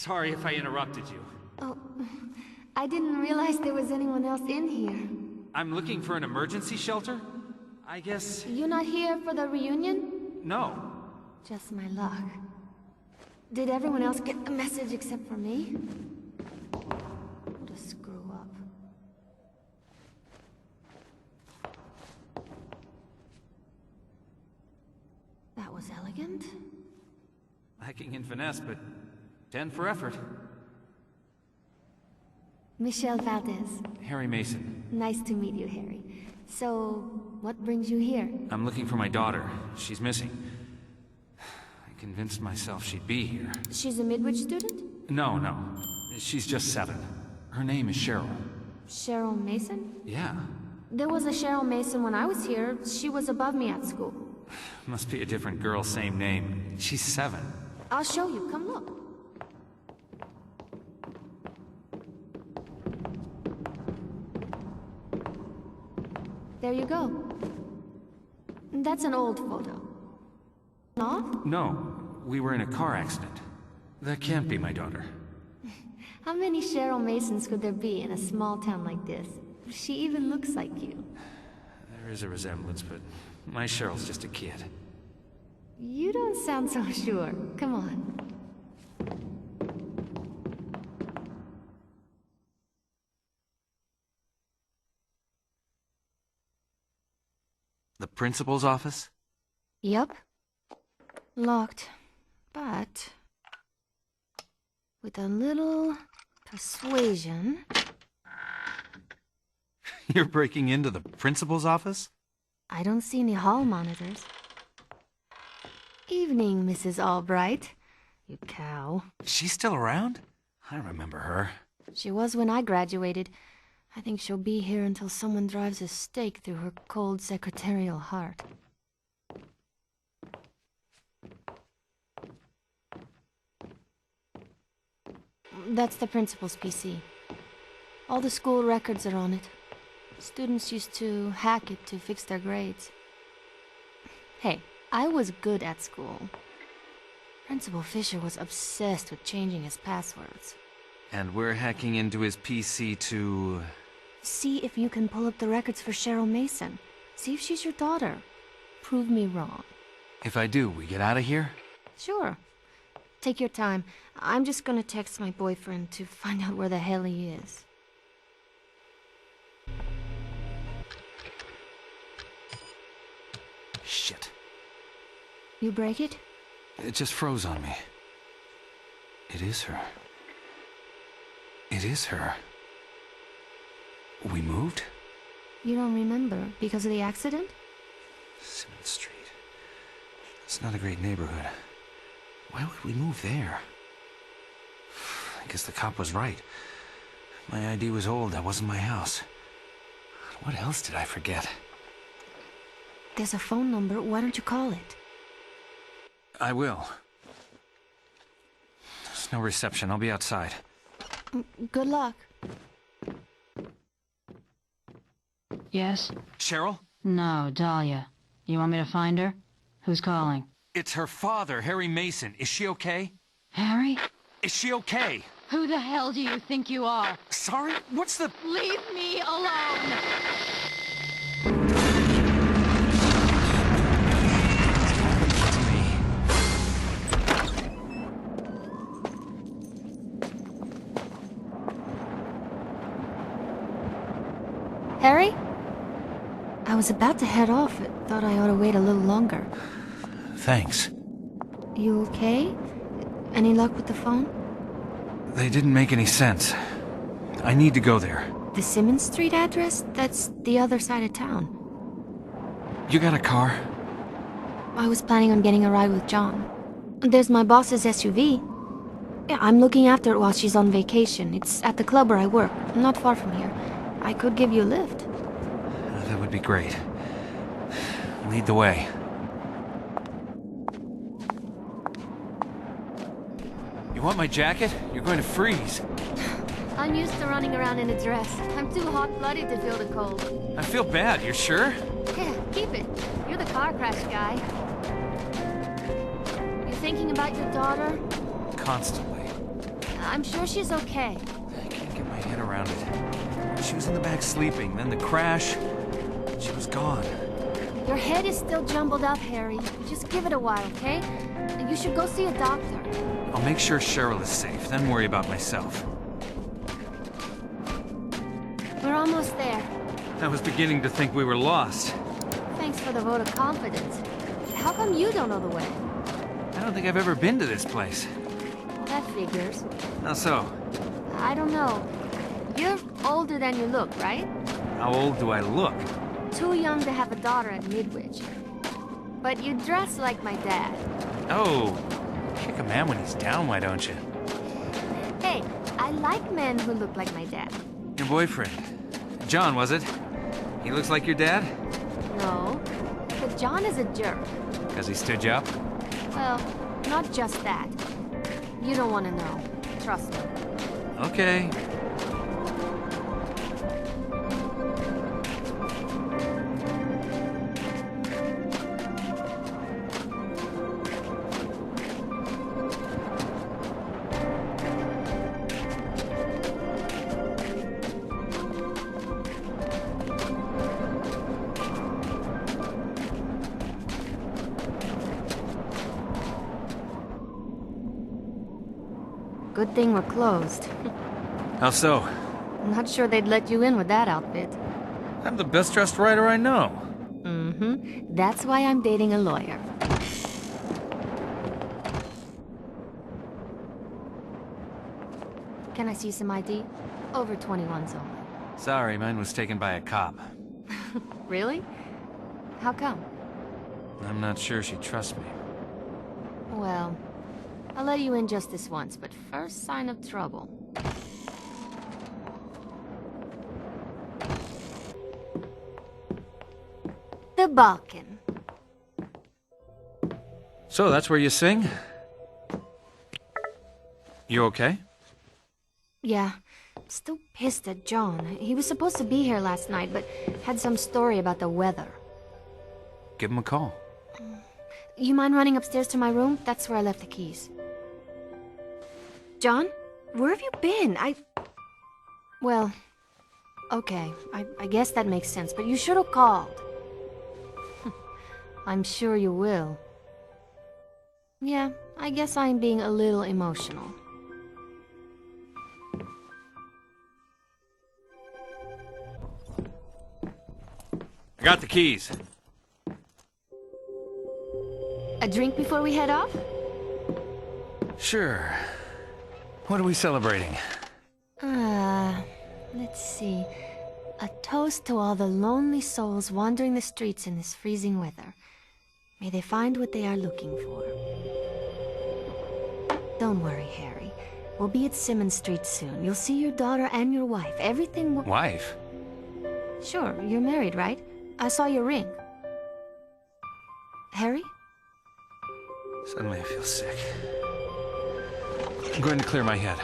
Sorry if I interrupted you. Oh, I didn't realize there was anyone else in here. I'm looking for an emergency shelter. I guess... You're not here for the reunion? No. Just my luck. Did everyone else get the message except for me? What a screw up. That was elegant. Lacking in finesse, but 10 for effort. Michelle Valdez. Harry Mason. Nice to meet you, Harry. So, what brings you here? I'm looking for my daughter. She's missing. I convinced myself she'd be here. She's a Midwich student? No. She's just 7. Her name is Cheryl. Cheryl Mason? Yeah. There was a Cheryl Mason when I was here. She was above me at school. Must be a different girl, same name. She's 7. I'll show you. Come look. There you go. That's an old photo. Not? No, we were in a car accident. That can't be my daughter. How many Cheryl Masons could there be in a small town like this? She even looks like you. There is a resemblance, but my Cheryl's just a kid. You don't sound so sure. Come on. The principal's office? Yup. Locked. But... with a little persuasion... You're breaking into the principal's office? I don't see any hall monitors. Evening, Mrs. Albright. You cow. She's still around? I remember her. She was when I graduated. I think she'll be here until someone drives a stake through her cold secretarial heart. That's the principal's PC. All the school records are on it. Students used to hack it to fix their grades. Hey, I was good at school. Principal Fisher was obsessed with changing his passwords. And we're hacking into his PC to... See if you can pull up the records for Cheryl Mason. See if she's your daughter. Prove me wrong. If I do, we get out of here? Sure. Take your time. I'm just gonna text my boyfriend to find out where the hell he is. Shit. You break it? It just froze on me. It is her. It is her. We moved? You don't remember because of the accident? Simmons Street. It's not a great neighborhood. Why would we move there? I guess the cop was right. My ID was old. That wasn't my house. What else did I forget? There's a phone number. Why don't you call it? I will. There's no reception. I'll be outside. Good luck. Yes? Cheryl? No, Dahlia. You want me to find her? Who's calling? It's her father, Harry Mason. Is she okay? Harry? Is she okay? Who the hell do you think you are? Sorry? What's the... Leave me alone! Harry? I was about to head off. Thought I ought to wait a little longer. Thanks. You okay? Any luck with the phone? They didn't make any sense. I need to go there. The Simmons Street address? That's the other side of town. You got a car? I was planning on getting a ride with John. There's my boss's SUV. Yeah, I'm looking after it while she's on vacation. It's at the club where I work, not far from here. I could give you a lift. That would be great. Lead the way. You want my jacket? You're going to freeze. I'm used to running around in a dress. I'm too hot-blooded to feel the cold. I feel bad, you're sure? Yeah, keep it. You're the car crash guy. You thinking about your daughter? Constantly. I'm sure she's okay. I can't get my head around it. She was in the back sleeping, then the crash. She was gone. Your head is still jumbled up, Harry. Just give it a while, okay? You should go see a doctor. I'll make sure Cheryl is safe, then worry about myself. We're almost there. I was beginning to think we were lost. Thanks for the vote of confidence. How come you don't know the way? I don't think I've ever been to this place. That figures. How so? I don't know. You're older than you look, right? How old do I look? Too young to have a daughter at Midwich. But you dress like my dad. Oh, kick a man when he's down, why don't you? Hey, I like men who look like my dad. Your boyfriend. John, was it? He looks like your dad? No, but John is a jerk. Has he stood you up? Well, not just that. You don't want to know. Trust me. Okay. Good thing we're closed. How so? Not sure they'd let you in with that outfit. I'm the best dressed writer I know. Mm-hmm. That's why I'm dating a lawyer. Can I see some ID? Over 21's only. Sorry, mine was taken by a cop. Really? How come? I'm not sure she trusts me. Well, I'll let you in just this once, but first sign of trouble. The Balkan. So that's where you sing? You okay? Yeah. Still pissed at John. He was supposed to be here last night, but had some story about the weather. Give him a call. You mind running upstairs to my room? That's where I left the keys. John? Where have you been? Well, okay. I guess that makes sense, but you should have called. I'm sure you will. Yeah, I guess I'm being a little emotional. I got the keys. A drink before we head off? Sure. What are we celebrating? Let's see. A toast to all the lonely souls wandering the streets in this freezing weather. May they find what they are looking for. Don't worry, Harry. We'll be at Simmons Street soon. You'll see your daughter and your wife. Everything will... Wife? Sure, you're married, right? I saw your ring. Harry? Suddenly I feel sick. I'm going to clear my head.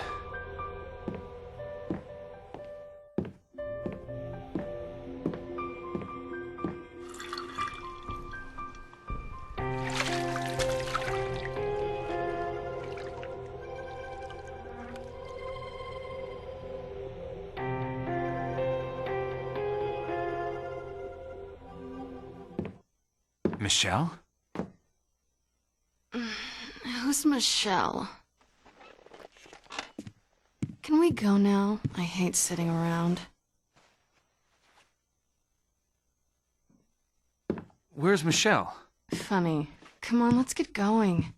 Michelle? Who's Michelle? Can we go now? I hate sitting around. Where's Michelle? Funny. Come on, let's get going.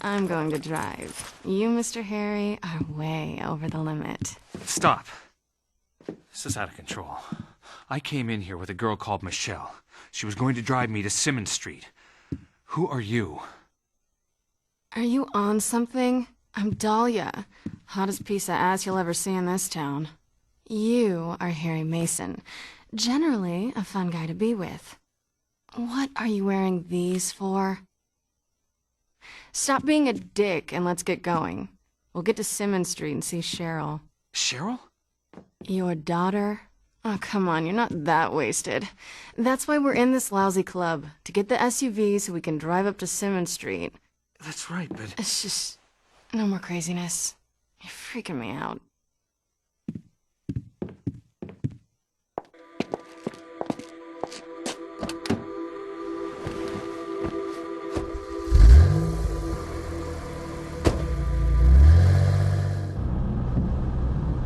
I'm going to drive. You, Mr. Harry, are way over the limit. Stop. This is out of control. I came in here with a girl called Michelle. She was going to drive me to Simmons Street. Who are you? Are you on something? I'm Dahlia. Hottest piece of ass you'll ever see in this town. You are Harry Mason. Generally, a fun guy to be with. What are you wearing these for? Stop being a dick and let's get going. We'll get to Simmons Street and see Cheryl. Cheryl? Your daughter? Oh, come on, you're not that wasted. That's why we're in this lousy club, to get the SUV so we can drive up to Simmons Street. That's right, but... It's just... no more craziness. You're freaking me out.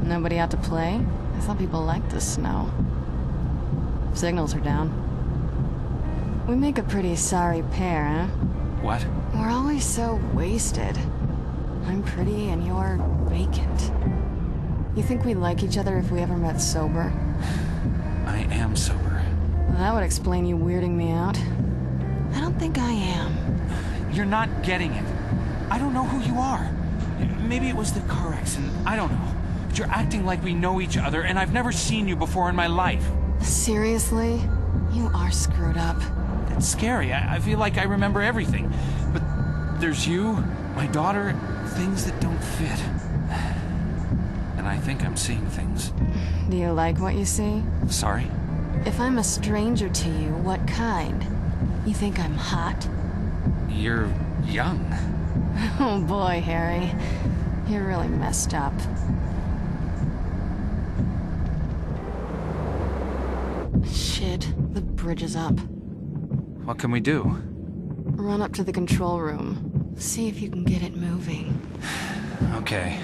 Nobody out to play? I thought people liked the snow. Signals are down. We make a pretty sorry pair, huh? What? We're always so wasted. I'm pretty and you're vacant. You think we'd like each other if we ever met sober? I am sober. That would explain you weirding me out. I don't think I am. You're not getting it. I don't know who you are. Maybe it was the car accident. I don't know. But you're acting like we know each other, and I've never seen you before in my life. Seriously? You are screwed up. It's scary. I feel like I remember everything. But there's you, my daughter, things that don't fit. And I think I'm seeing things. Do you like what you see? Sorry? If I'm a stranger to you, what kind? You think I'm hot? You're young. Oh boy, Harry. You're really messed up. Shit, the bridge is up. What can we do? Run up to the control room. See if you can get it moving. Okay.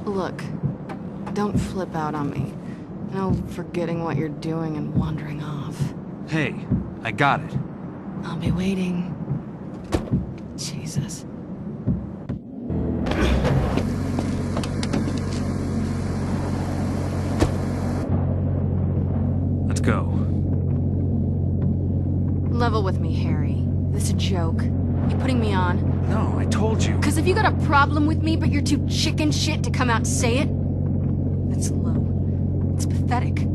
Look, don't flip out on me. No forgetting what you're doing and wandering off. Hey, I got it. I'll be waiting. Jesus. Let's go. Level with me, Harry. This a joke? You putting me on? No, I told you. Cause if you got a problem with me but you're too chicken shit to come out and say it, that's low. It's pathetic.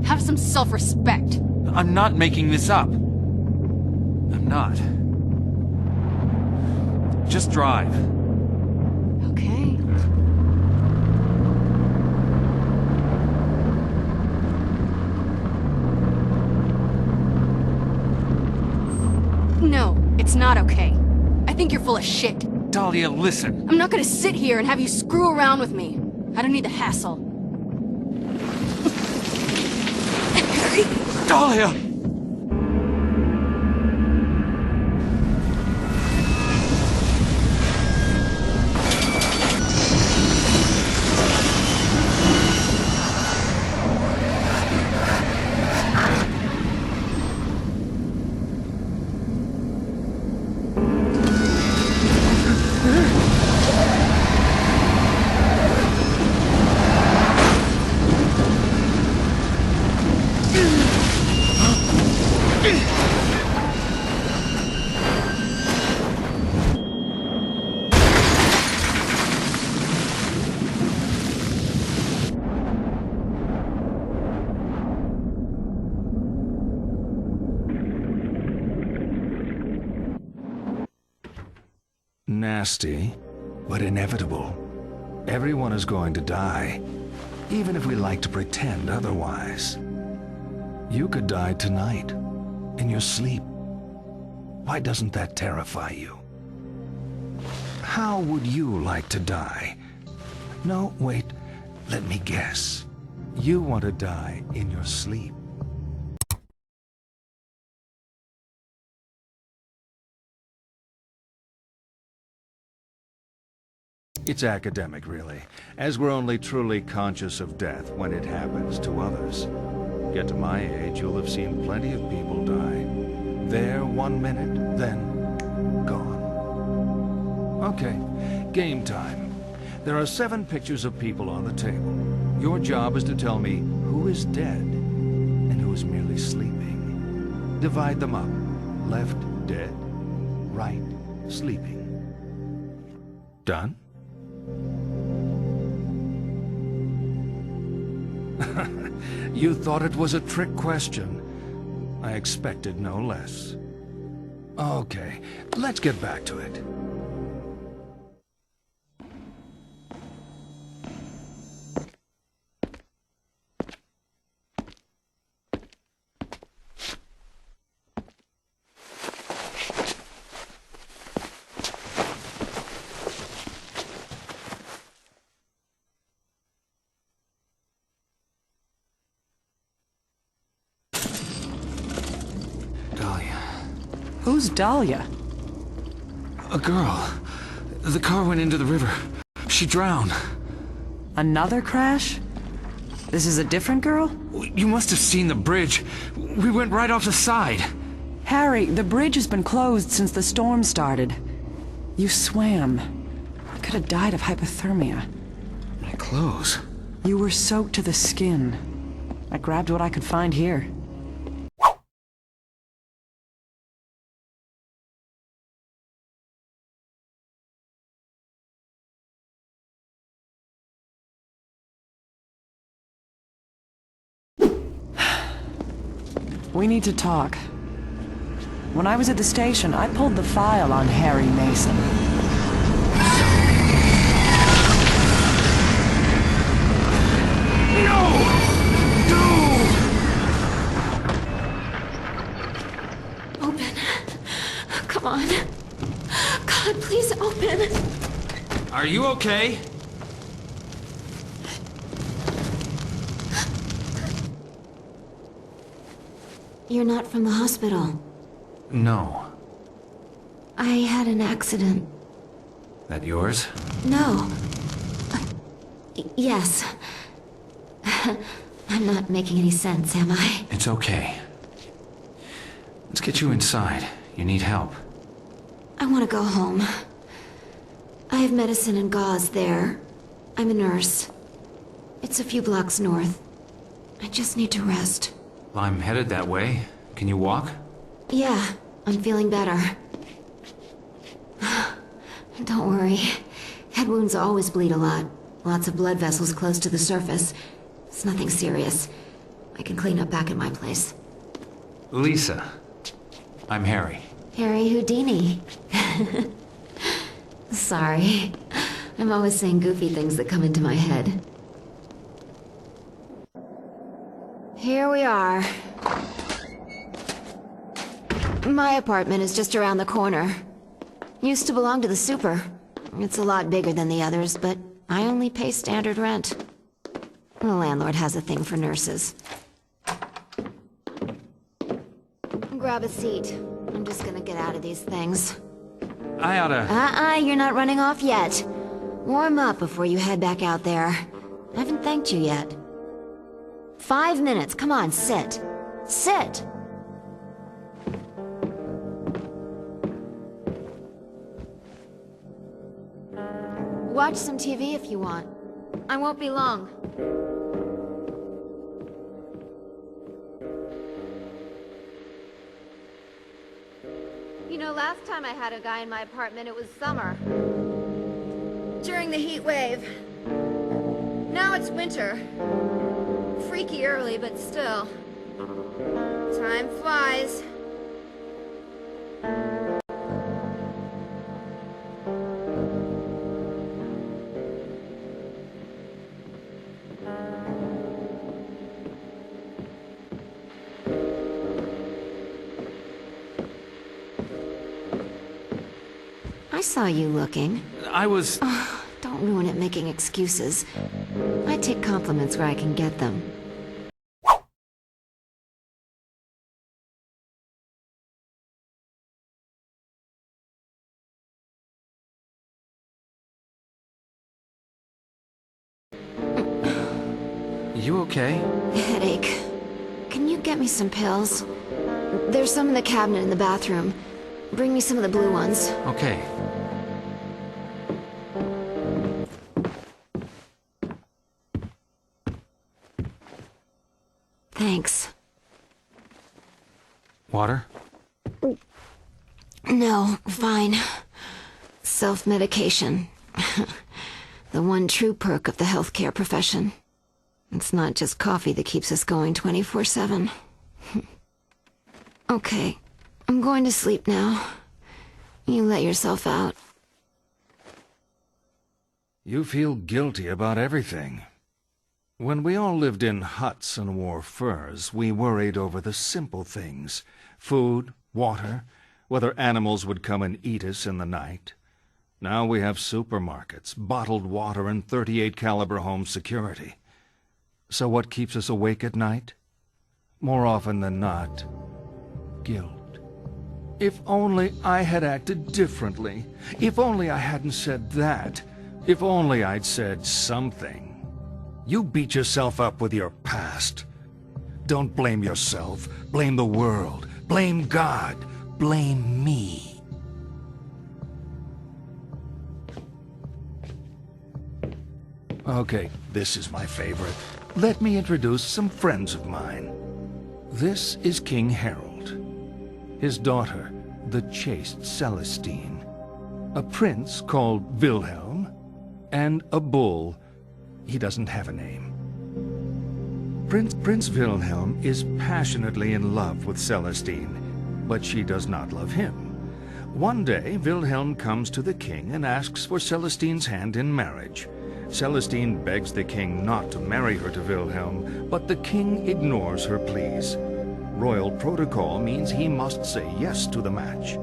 Have some self-respect. I'm not making this up. I'm not. Just drive. Okay. No, it's not okay. I think you're full of shit. Dahlia, listen. I'm not gonna sit here and have you screw around with me. I don't need the hassle. Dahlia! Nasty, but inevitable. Everyone is going to die, even if we like to pretend otherwise. You could die tonight, in your sleep. Why doesn't that terrify you? How would you like to die? No, wait, let me guess. You want to die in your sleep. It's academic, really, as we're only truly conscious of death when it happens to others. Get to my age, you'll have seen plenty of people die. There 1 minute, then gone. Okay, game time. There are 7 pictures of people on the table. Your job is to tell me who is dead and who is merely sleeping. Divide them up. Left, dead. Right, sleeping. Done? You thought it was a trick question. I expected no less. Okay, let's get back to it. Who's Dahlia? A girl. The car went into the river. She drowned. Another crash? This is a different girl? You must have seen the bridge. We went right off the side. Harry, the bridge has been closed since the storm started. You swam. You could have died of hypothermia. My clothes. You were soaked to the skin. I grabbed what I could find here. We need to talk. When I was at the station, I pulled the file on Harry Mason. No! No! Open. Come on. God, please open. Are you okay? You're not from the hospital. No. I had an accident. That yours? No. Yes. I'm not making any sense, am I? It's okay. Let's get you inside. You need help. I want to go home. I have medicine and gauze there. I'm a nurse. It's a few blocks north. I just need to rest. Well, I'm headed that way. Can you walk? Yeah, I'm feeling better. Don't worry. Head wounds always bleed a lot. Lots of blood vessels close to the surface. It's nothing serious. I can clean up back at my place. Lisa. I'm Harry. Harry Houdini. Sorry. I'm always saying goofy things that come into my head. Here we are. My apartment is just around the corner. Used to belong to the super. It's a lot bigger than the others, but I only pay standard rent. The landlord has a thing for nurses. Grab a seat. I'm just gonna get out of these things. I oughta... You're not running off yet. Warm up before you head back out there. I haven't thanked you yet. 5 minutes, come on, sit. Sit! Watch some TV if you want. I won't be long. You know, last time I had a guy in my apartment, it was summer. During the heat wave. Now it's winter. Freaky early, but still. Time flies. I saw you looking. I was... Don't ruin it making excuses. I take compliments where I can get them. You okay? Headache. Can you get me some pills? There's some in the cabinet in the bathroom. Bring me some of the blue ones. Okay. Thanks. Water? No, fine. Self-medication. The one true perk of the healthcare profession. It's not just coffee that keeps us going 24/7. Okay, I'm going to sleep now. You let yourself out. You feel guilty about everything. When we all lived in huts and wore furs, we worried over the simple things. Food, water, whether animals would come and eat us in the night. Now we have supermarkets, bottled water, and .38 caliber home security. So what keeps us awake at night? More often than not, guilt. If only I had acted differently. If only I hadn't said that. If only I'd said something. You beat yourself up with your past. Don't blame yourself. Blame the world. Blame God. Blame me. Okay, this is my favorite. Let me introduce some friends of mine. This is King Harold. His daughter, the chaste Celestine. A prince called Wilhelm. And a bull. He doesn't have a name. Prince Wilhelm is passionately in love with Celestine, but she does not love him. One day, Wilhelm comes to the king and asks for Celestine's hand in marriage. Celestine begs the king not to marry her to Wilhelm, but the king ignores her pleas. Royal protocol means he must say yes to the match.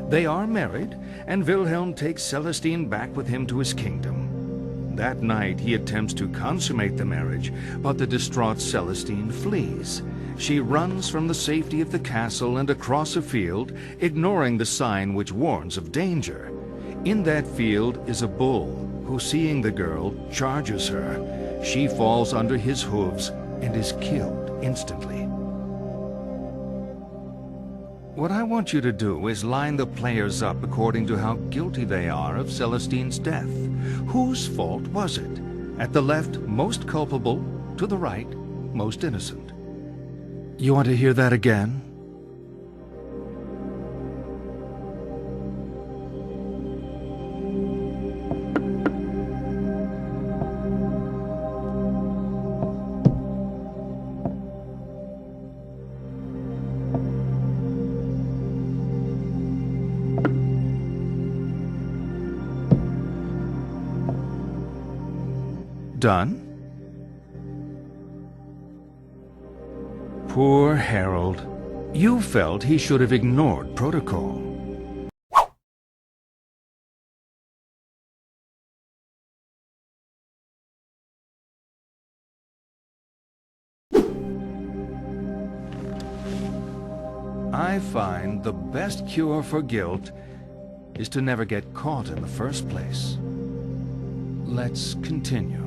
They are married, and Wilhelm takes Celestine back with him to his kingdom. That night, he attempts to consummate the marriage, but the distraught Celestine flees. She runs from the safety of the castle and across a field, ignoring the sign which warns of danger. In that field is a bull, who, seeing the girl, charges her. She falls under his hooves and is killed instantly. What I want you to do is line the players up according to how guilty they are of Celestine's death. Whose fault was it? At the left, most culpable. To the right, most innocent. You want to hear that again? Done? Poor Harold. You felt he should have ignored protocol. I find the best cure for guilt is to never get caught in the first place. Let's continue.